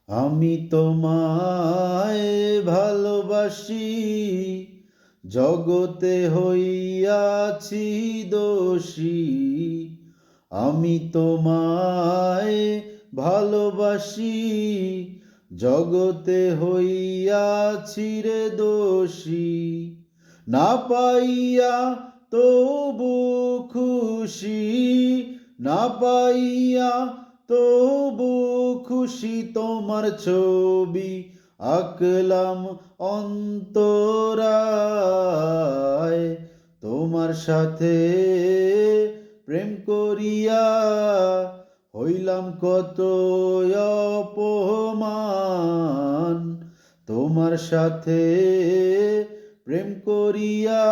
আমি তোমায় ভালোবাসি, জগতে হইয়াছি দোষী। আমি তোমায় ভালোবাসি, জগতে হইয়াছি রে দোষী। না পাইয়া তবু খুশি, না পাইয়া তবু খুশি। তোমার ছবি আঁকলাম অন্তরায়, তোমার সাথে প্রেম করিয়া হইলাম কত অপমান। তোমার সাথে প্রেম করিয়া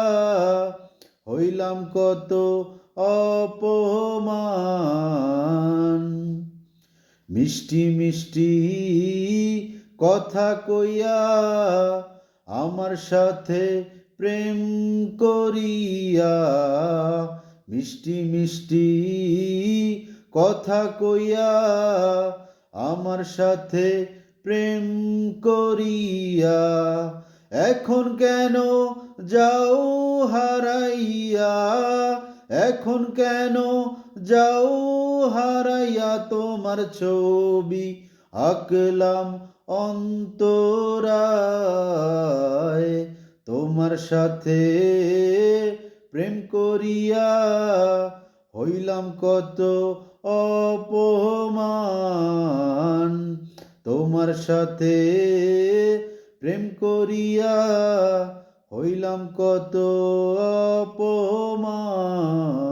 হইলাম কত অপমান। মিষ্টি মিষ্টি কথা কইয়া আমার সাথে প্রেম করিয়া, মিষ্টি মিষ্টি কথা কইয়া আমার সাথে প্রেম করিয়া, এখন কেন যাও হারাইয়া, এখন কেন যাও হারাইয়া। তোমার ছবি আঁকলাম অন্তরায়, তোমার সাথে প্রেম করিয়া হইলাম কত অপমান। তোমার সাথে প্রেম করিয়া হইলাম কত অপমান।